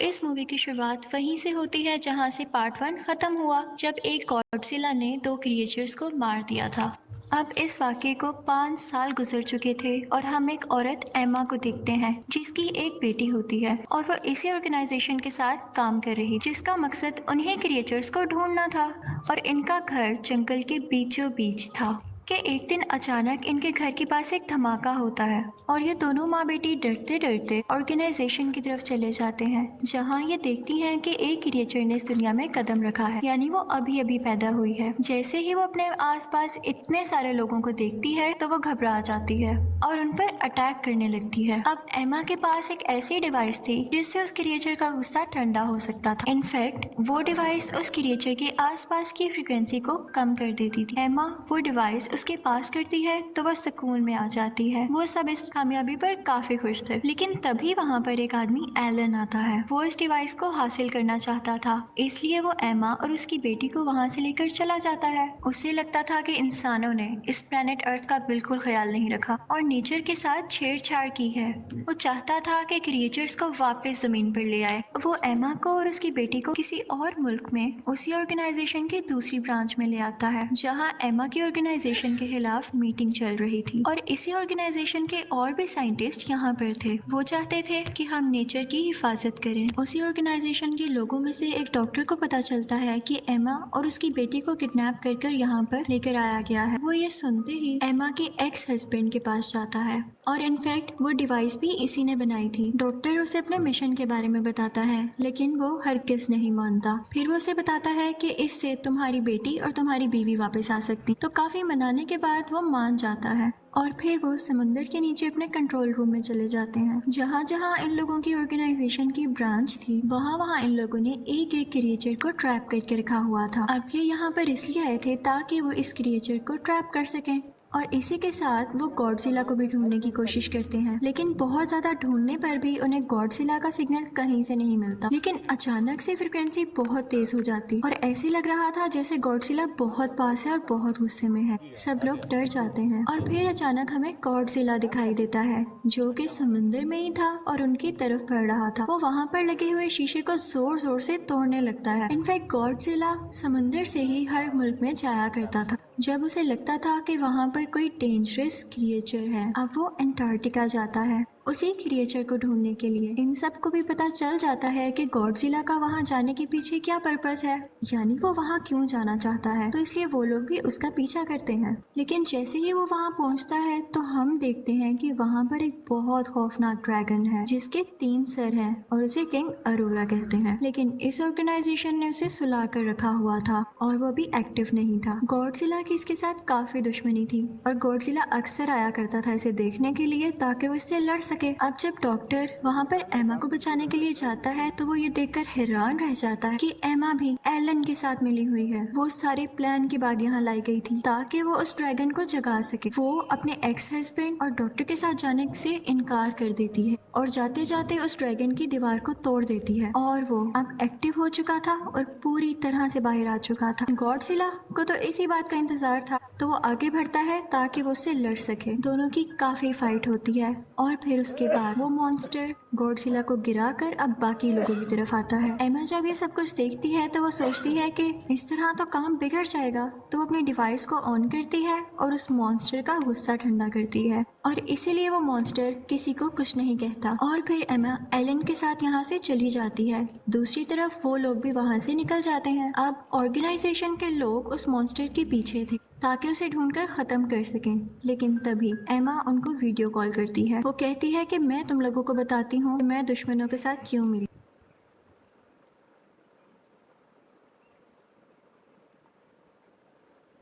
इस मूवी की शुरुआत वहीं से होती है जहां से पार्ट वन खत्म हुआ, जब एक गॉडजिला ने दो क्रिएचर्स को मार दिया था। अब इस वाक़ये को 5 साल गुजर चुके थे और हम एक औरत एमा को देखते हैं जिसकी एक बेटी होती है और वो इसी ऑर्गेनाइजेशन के साथ काम कर रही, जिसका मकसद उन्हीं क्रिएचर्स को ढूंढना था और इनका घर जंगल के बीचों बीच था कि एक दिन अचानक इनके घर के पास एक धमाका होता है और ये दोनों माँ बेटी डरते डरते ऑर्गेनाइजेशन की तरफ चले जाते हैं, जहाँ ये देखती हैं कि एक क्रिएचर ने इस दुनिया में कदम रखा है, यानी वो अभी अभी पैदा हुई है। जैसे ही वो अपने आसपास इतने सारे लोगों को देखती है तो वो घबरा जाती है और उन पर अटैक करने लगती है। अब एमा के पास एक ऐसी डिवाइस थी जिससे उस क्रिएचर का गुस्सा ठंडा हो सकता था। इनफैक्ट वो डिवाइस उस क्रिएचर के आसपास की फ्रिक्वेंसी को कम कर देती थी। एमा वो डिवाइस उसके पास करती है तो वह सुकून में आ जाती है। वो सब इस कामयाबी पर काफी खुश थे, लेकिन तभी वहाँ पर एक आदमी एलन आता है। वो इस डिवाइस को हासिल करना चाहता था, इसलिए वो एमा और उसकी बेटी को वहाँ से लेकर चला जाता है। उसे लगता था कि इंसानों ने इस प्लेनेट अर्थ का बिल्कुल ख्याल नहीं रखा और नेचर के साथ छेड़छाड़ की है। वो चाहता था कि क्रिएचर्स को वापस जमीन पर ले आए। वो एमा को और उसकी बेटी को किसी और मुल्क में उसी ऑर्गेनाइजेशन की दूसरी ब्रांच में ले आता है, जहाँ एमा की ऑर्गेनाइजेशन के खिलाफ मीटिंग चल रही थी और इसी ऑर्गेनाइजेशन के और भी साइंटिस्ट यहाँ पर थे। वो चाहते थे कि हम नेचर की हिफाजत करें। उसी ऑर्गेनाइजेशन के लोगों में से एक डॉक्टर को पता चलता है कि एमा और उसकी बेटी को किडनैप कर यहाँ पर लेकर आया गया है। वो ये सुनते ही एमा के एक्स हस्बैंड के पास जाता है और इनफैक्ट वो डिवाइस भी इसी ने बनाई थी। डॉक्टर उसे अपने मिशन के बारे में बताता है, लेकिन वो हरगिज़ नहीं मानता। फिर वो उसे बताता है कि इससे तुम्हारी बेटी और तुम्हारी बीवी वापस आ सकती। तो काफी मनाने के बाद वो मान जाता है और फिर वो समुंदर के नीचे अपने कंट्रोल रूम में चले जाते हैं। जहाँ जहाँ इन लोगों की ऑर्गेनाइजेशन की ब्रांच थी, वहाँ वहाँ इन लोगों ने एक एक क्रिएचर को ट्रैप करके रखा हुआ था। अब ये यहाँ पर इसलिए आए थे ताकि वो इस क्रिएचर को ट्रैप कर सकें और इसी के साथ वो गॉडजिला को भी ढूंढने की कोशिश करते हैं, लेकिन बहुत ज्यादा ढूंढने पर भी उन्हें गॉडजिला का सिग्नल कहीं से नहीं मिलता। लेकिन अचानक से फ्रिक्वेंसी बहुत तेज हो जाती और ऐसे लग रहा था जैसे गॉडजिला बहुत पास है और बहुत गुस्से में है। सब लोग डर जाते हैं और फिर अचानक हमें गॉडजिला दिखाई देता है, जो कि समुंदर में ही था और उनकी तरफ बढ़ रहा था। वो वहाँ पर लगे हुए शीशे को जोर जोर से तोड़ने लगता है। इनफैक्ट गॉडजिला समुंदर से ही हर मुल्क में जाया करता था जब उसे लगता था कि वहाँ पर कोई डेंजरस क्रिएचर है। अब वो अंटार्कटिका जाता है उसी क्रिएचर को ढूंढने के लिए। इन सब को भी पता चल जाता है कि गॉडजिला का वहाँ जाने के पीछे क्या पर्पस है, यानी वो वहाँ क्यों जाना चाहता है, तो इसलिए वो लोग भी उसका पीछा करते हैं। लेकिन जैसे ही वो वहाँ पहुँचता है तो हम देखते हैं कि वहाँ पर एक बहुत खौफनाक ड्रैगन है जिसके 3 सर हैं और उसे किंग अरोरा कहते हैं। लेकिन इस ऑर्गेनाइजेशन ने उसे सुला कर रखा हुआ था और वो भी एक्टिव नहीं था। गॉडजिला की इसके साथ काफी दुश्मनी थी और गॉडजिला अक्सर आया करता था इसे देखने के लिए ताकि वो इससे लड़ सके। अब जब डॉक्टर वहाँ पर एमा को बचाने के लिए जाता है तो वो ये देखकर हैरान रह जाता है कि एमा भी एलन के साथ मिली हुई है। वो सारे प्लान के बाद यहाँ लाई गई थी ताकि वो उस ड्रैगन को जगा सके। वो अपने एक्स हस्बैंड और डॉक्टर के साथ जाने से इनकार कर देती है और जाते जाते उस ड्रैगन की दीवार को तोड़ देती है और वो अब एक्टिव हो चुका था और पूरी तरह से बाहर आ चुका था। गॉडजिला को तो इसी बात का इंतजार था, तो वो आगे बढ़ता है ताकि वो उससे लड़ सके। दोनों की काफी फाइट होती है और फिर उसके बाद वो मॉन्स्टर गॉडजिला को गिराकर अब बाकी लोगों की तरफ आता है। एमा जब ये सब कुछ देखती है तो वो सोचती है कि इस तरह तो काम बिगड़ जाएगा, तो वो अपनी डिवाइस को ऑन करती है और उस मॉन्स्टर का गुस्सा ठंडा करती है और इसीलिए वो मॉन्स्टर किसी को कुछ नहीं कहता। और फिर एमा एलन के साथ यहाँ से चली जाती है। दूसरी तरफ वो लोग भी वहाँ से निकल जाते हैं। अब ऑर्गेनाइजेशन के लोग उस मॉन्स्टर के पीछे थे ताकि उसे ढूंढकर खत्म कर सकें, लेकिन तभी एमा उनको वीडियो कॉल करती है। वो कहती है कि मैं तुम लोगों को बताती हूँ कि मैं दुश्मनों के साथ क्यों मिली।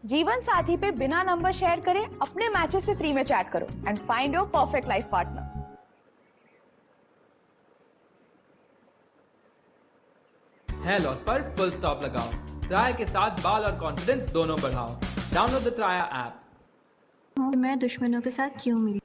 जीवन साथी पे बिना नंबर शेयर करे अपने मैचेस से फ्री में चैट करो and find your perfect life partner. Hair loss पर फुल स्टॉप लगाओ। ट्राया के साथ बाल और कॉन्फिडेंस दोनों बढ़ाओ। Download the Traya app. मैं दुश्मनों के साथ क्यों मिली।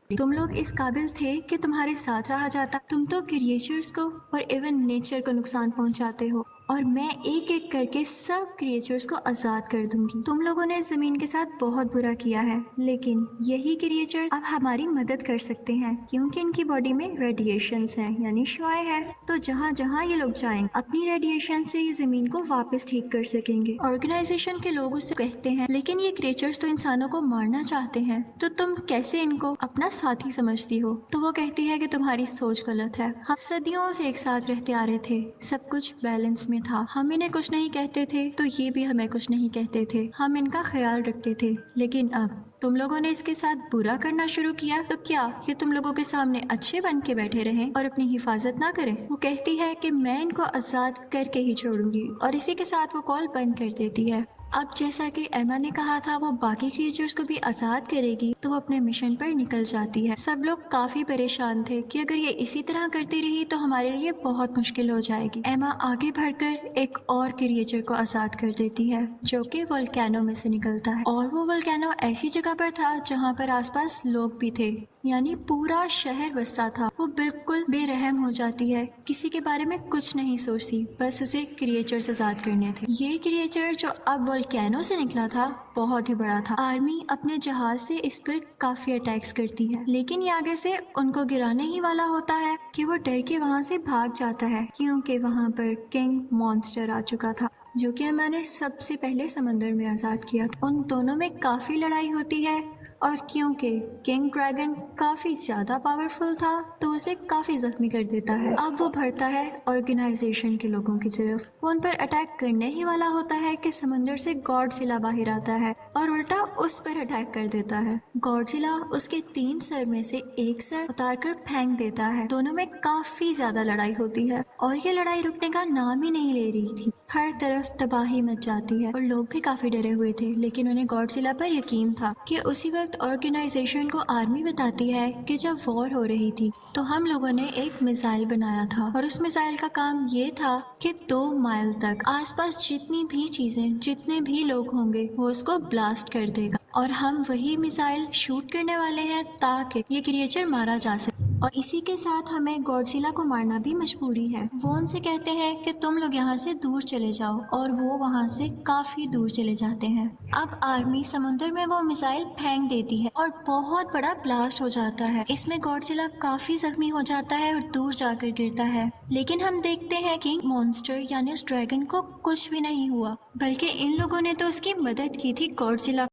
तुम लोग इस काबिल थे कि तुम्हारे साथ रहा जाता। तुम तो क्रिएचर्स को और इवन नेचर को नुकसान पहुंचाते हो। और मैं एक एक करके सब क्रिएचर्स को आजाद कर दूंगी। तुम लोगों ने जमीन के साथ बहुत बुरा किया है, लेकिन यही क्रिएचर्स अब हमारी मदद कर सकते हैं क्योंकि इनकी बॉडी में रेडिएशंस हैं, यानी शुआएं हैं। तो जहाँ जहाँ ये लोग जाएंगे अपनी रेडिएशन से ये जमीन को वापस ठीक कर सकेंगे। ऑर्गेनाइजेशन के लोग उससे कहते हैं, लेकिन ये क्रिएचर्स तो इंसानों को मारना चाहते हैं, तो तुम कैसे इनको अपना साथी समझती हो? तो वो कहती है कि तुम्हारी सोच गलत है। हम सदियों से एक साथ रहते आ रहे थे, सब कुछ बैलेंस में था। हम इन्हें कुछ नहीं कहते थे तो ये भी हमें कुछ नहीं कहते थे। हम इनका ख्याल रखते थे, लेकिन अब तुम लोगों ने इसके साथ बुरा करना शुरू किया, तो क्या ये तुम लोगों के सामने अच्छे बन के बैठे रहें और अपनी हिफाजत ना करें? वो कहती है कि मैं इनको आजाद करके ही छोड़ूंगी, और इसी के साथ वो कॉल बंद कर देती है। अब जैसा कि एमा ने कहा था वो बाकी क्रिएचर्स को भी आजाद करेगी, तो वो अपने मिशन पर निकल जाती है। सब लोग काफी परेशान थे कि अगर ये इसी तरह करती रही तो हमारे लिए बहुत मुश्किल हो जाएगी। एमा आगे बढ़कर एक और क्रिएचर को आजाद कर देती है जो कि वोल्केनो में से निकलता है, और वो वोल्केनो ऐसी जगह पर था जहाँ पर आसपास लोग भी थे, यानी पूरा शहर बसता था। वो बिल्कुल बेरहम हो जाती है, किसी के बारे में कुछ नहीं सोचती, बस उसे क्रिएचर्स आजाद करने थे। ये क्रिएचर जो अब वोल्केनो से निकला था बहुत ही बड़ा था। आर्मी अपने जहाज से इस पर काफी अटैक्स करती है, लेकिन ये आगे से उनको गिराने ही वाला होता है कि वो डर के वहाँ से भाग जाता है क्योंकि वहाँ पर किंग मॉन्स्टर आ चुका था जो कि मैंने सबसे पहले समंदर में आजाद किया था। उन दोनों में काफी लड़ाई होती है, और क्योंकि किंग ड्रैगन काफी ज्यादा पावरफुल था तो उसे काफी जख्मी कर देता है। अब वो बढ़ता है ऑर्गेनाइजेशन के लोगों की तरफ। वो उन पर अटैक करने ही वाला होता है कि समंदर से गॉडजिला बाहर आता है और उल्टा उस पर अटैक कर देता है। गॉडजिला उसके 3 सर में से एक सर उतार कर फेंक देता है। दोनों में काफी ज्यादा लड़ाई होती है और ये लड़ाई रुकने का नाम ही नहीं ले रही थी। हर तरफ तबाही मच जाती है और लोग भी काफी डरे हुए थे, लेकिन उन्हें गॉडजिला पर यकीन था कि उसी वक्त ऑर्गेनाइजेशन को आर्मी बताती है कि जब वॉर हो रही थी तो हम लोगों ने एक मिसाइल बनाया था, और उस मिसाइल का काम ये था कि 2 माइल तक आसपास जितनी भी चीजें, जितने भी लोग होंगे वो उसको ब्लास्ट कर देगा, और हम वही मिसाइल शूट करने वाले हैं ताकि ये क्रिएचर मारा जा सके। और इसी के साथ हमें गॉडजिला को मारना भी मजबूरी है। वो उनसे कहते हैं कि तुम लोग यहाँ से दूर चले जाओ, और वो वहाँ से काफी दूर चले जाते हैं। अब आर्मी समुद्र में वो मिसाइल फेंक देती है और बहुत बड़ा ब्लास्ट हो जाता है। इसमें गॉडजिला काफी जख्मी हो जाता है और दूर जाकर गिरता है, लेकिन हम देखते हैं कि मॉन्स्टर यानी उस ड्रैगन को कुछ भी नहीं हुआ, बल्कि इन लोगों ने तो उसकी मदद की थी गॉडजिला।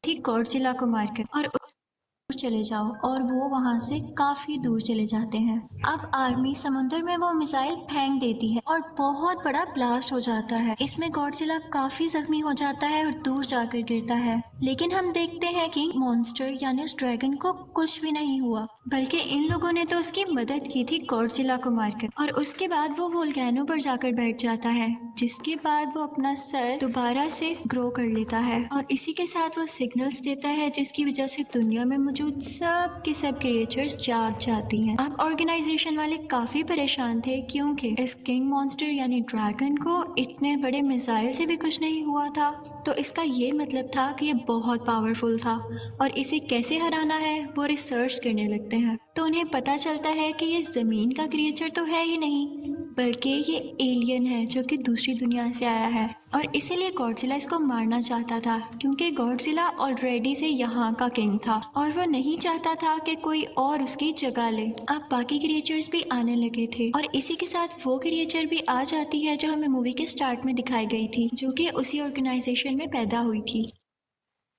ठीक गॉडजिला को मारकर, और दूर चले जाओ, और वो वहाँ से काफी दूर चले जाते हैं। अब आर्मी समुद्र में वो मिसाइल फेंक देती है और बहुत बड़ा ब्लास्ट हो जाता है। इसमें गॉडजिला काफी जख्मी हो जाता है और दूर जाकर गिरता है, लेकिन हम देखते हैं कि मॉन्स्टर यानी उस ड्रैगन को कुछ भी नहीं हुआ, बल्कि इन लोगों ने तो उसकी मदद की थी गॉडजिला को मारकर। और उसके बाद वो वोल्केनो पर जाकर बैठ जाता है, जिसके बाद वो अपना सर दोबारा से ग्रो कर लेता है, और इसी के साथ वो सिग्नल्स देता है जिसकी वजह से दुनिया में मौजूद सब के सब क्रिएचर्स जाग जाती हैं। अब ऑर्गेनाइजेशन वाले काफी परेशान थे क्योंकि इस किंग मॉन्स्टर यानी ड्रैगन को इतने बड़े मिसाइल से भी कुछ नहीं हुआ था, तो इसका ये मतलब था कि ये बहुत पावरफुल था, और इसे कैसे हराना है वो रिसर्च करने लगते हैं। तो उन्हें पता चलता है कि ये जमीन का क्रिएचर तो है ही नहीं, बल्कि ये एलियन है जो कि दूसरी दुनिया से आया है, और इसीलिए गॉडजिला इसको मारना चाहता था क्योंकि गॉडजिला ऑलरेडी से यहाँ का किंग था और वो नहीं चाहता था कि कोई और उसकी जगह ले। अब बाकी क्रिएचर्स भी आने लगे थे, और इसी के साथ वो क्रिएचर भी आ जाती है जो हमें मूवी के स्टार्ट में दिखाई गई थी, जो कि उसी ऑर्गेनाइजेशन में पैदा हुई थी।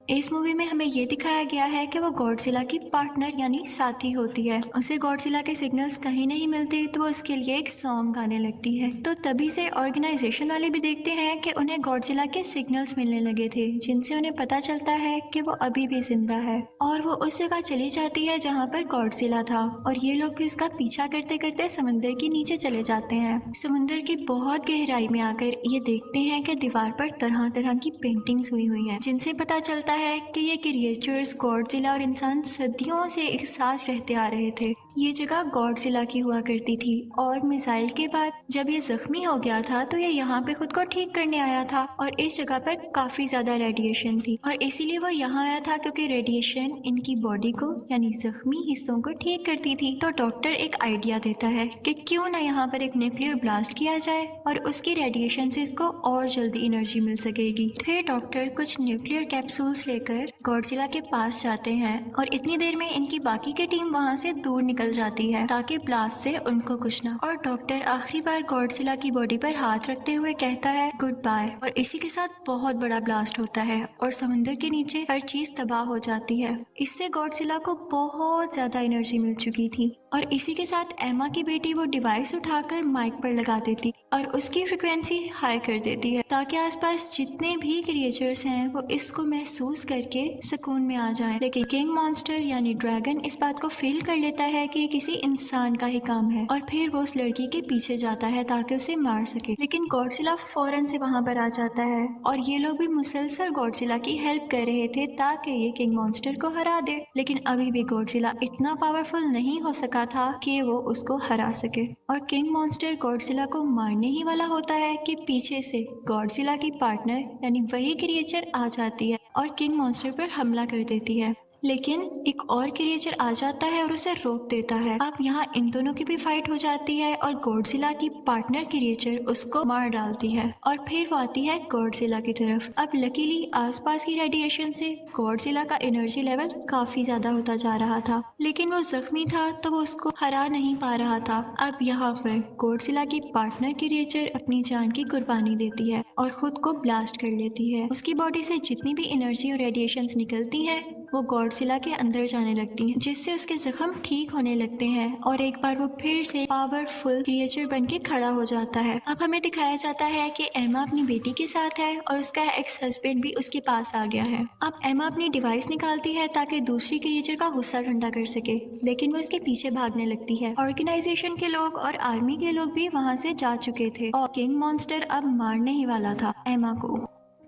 इस मूवी में हमें ये दिखाया गया है कि वो गॉडजिला की पार्टनर यानी साथी होती है। उसे गॉडजिला के सिग्नल्स कहीं नहीं मिलते तो वो उसके लिए एक सॉन्ग गाने लगती है। तो तभी से ऑर्गेनाइजेशन वाले भी देखते हैं कि उन्हें गॉडजिला के सिग्नल्स मिलने लगे थे, जिनसे उन्हें पता चलता है कि वो अभी भी जिंदा है, और वो उस जगह चली जाती है जहाँ पर गॉडजिला था, और ये लोग भी उसका पीछा करते करते समुद्र के नीचे चले जाते हैं। समुद्र की बहुत गहराई में आकर ये देखते हैं कि दीवार पर तरह तरह की पेंटिंग्स हुई हैं, जिनसे पता चलता है कि ये क्रिएचर्स गॉडजिला और इंसान सदियों से एक साथ रहते आ रहे थे। ये जगह गॉडजिला की हुआ करती थी और मिसाइल के बाद जब ये जख्मी हो गया था तो ये यहाँ पे खुद को ठीक करने आया था और इस जगह पर काफी ज्यादा रेडिएशन थी और इसीलिए वो यहाँ आया था क्योंकि रेडिएशन इनकी बॉडी को यानी जख्मी हिस्सों को ठीक करती थी। तो डॉक्टर एक आइडिया देता है कि क्यों ना यहाँ पर एक न्यूक्लियर ब्लास्ट किया जाए और उसकी रेडिएशन से इसको और जल्दी एनर्जी मिल सकेगी। फिर डॉक्टर कुछ न्यूक्लियर कैप्सूल्स लेकर गॉडजिला के पास जाते हैं और इतनी देर में इनकी बाकी की टीम वहाँ से दूर निकल जाती है ताकि ब्लास्ट से उनको कुछ ना। और डॉक्टर आखिरी बार गॉडजिला की बॉडी पर हाथ रखते हुए कहता है गुड बाय और इसी के साथ बहुत बड़ा ब्लास्ट होता है और समुद्र के नीचे हर चीज तबाह हो जाती है। इससे गॉडजिला को बहुत ज्यादा एनर्जी मिल चुकी थी और इसी के साथ एमा की बेटी वो डिवाइस उठाकर माइक पर लगा देती और उसकी फ्रिक्वेंसी हाई कर देती है ताकि आसपास जितने भी क्रिएचर्स हैं वो इसको महसूस करके सुकून में आ जाएं। लेकिन किंग मॉन्स्टर यानी ड्रैगन इस बात को फील कर लेता है कि किसी इंसान का ही काम है और फिर वो उस लड़की के पीछे जाता है ताकि उसे मार सके। लेकिन गॉडजिला फौरन से वहां पर आ जाता है और ये लोग भी मुसलसल गॉडजिला की हेल्प कर रहे थे ताकि ये किंग मॉन्स्टर को हरा दे। लेकिन अभी भी गॉडजिला इतना पावरफुल नहीं हो सका था कि वो उसको हरा सके और किंग मॉन्स्टर गॉडजिला को मारने ही वाला होता है कि पीछे से गॉडजिला की पार्टनर यानी वही क्रिएचर आ जाती है और किंग मॉन्स्टर पर हमला कर देती है। लेकिन एक और क्रिएचर आ जाता है और उसे रोक देता है। अब यहाँ इन दोनों की भी फाइट हो जाती है और गॉडजिला की पार्टनर क्रिएचर उसको मार डालती है और फिर वो आती है गॉडजिला की तरफ। अब लकीली आसपास की रेडिएशन से गॉडजिला का एनर्जी लेवल काफी ज्यादा होता जा रहा था, लेकिन वो जख्मी था तो वो उसको हरा नहीं पा रहा था। अब यहाँ पर गॉडजिला की पार्टनर क्रिएचर अपनी जान की कुर्बानी देती है और खुद को ब्लास्ट कर लेती है। उसकी बॉडी से जितनी भी एनर्जी और रेडिएशंस निकलती है वो गॉडजिला के अंदर जाने लगती हैं, जिससे उसके जख्म ठीक होने लगते हैं और एक बार वो फिर से पावरफुल क्रिएचर बन के खड़ा हो जाता है। अब हमें दिखाया जाता है कि एमा अपनी बेटी के साथ है और उसका एक्स हस्बैंड भी उसके पास आ गया है। अब एमा अपनी डिवाइस निकालती है ताकि दूसरी क्रिएचर का गुस्सा ठंडा कर सके, लेकिन वो उसके पीछे भागने लगती है। ऑर्गेनाइजेशन के लोग और आर्मी के लोग भी वहाँ से जा चुके थे और किंग मॉन्स्टर अब मारने ही वाला था एमा को।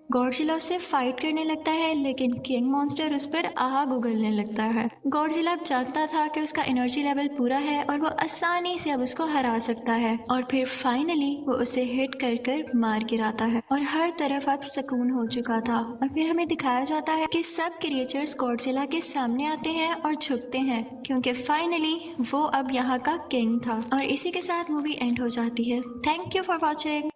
गॉडजिला उससे फाइट करने लगता है लेकिन किंग मॉन्स्टर उस पर आग उगलने लगता है। गॉडजिला जानता था कि उसका एनर्जी लेवल पूरा है और वो आसानी से अब उसको हरा सकता है और फिर फाइनली वो उसे हिट कर कर मार गिराता है और हर तरफ अब सुकून हो चुका था। और फिर हमें दिखाया जाता है कि सब क्रिएचर्स गॉडजिला के सामने आते हैं और झुकते हैं क्योंकि फाइनली वो अब यहाँ का किंग था। और इसी के साथ मूवी एंड हो जाती है। Thank you for watching.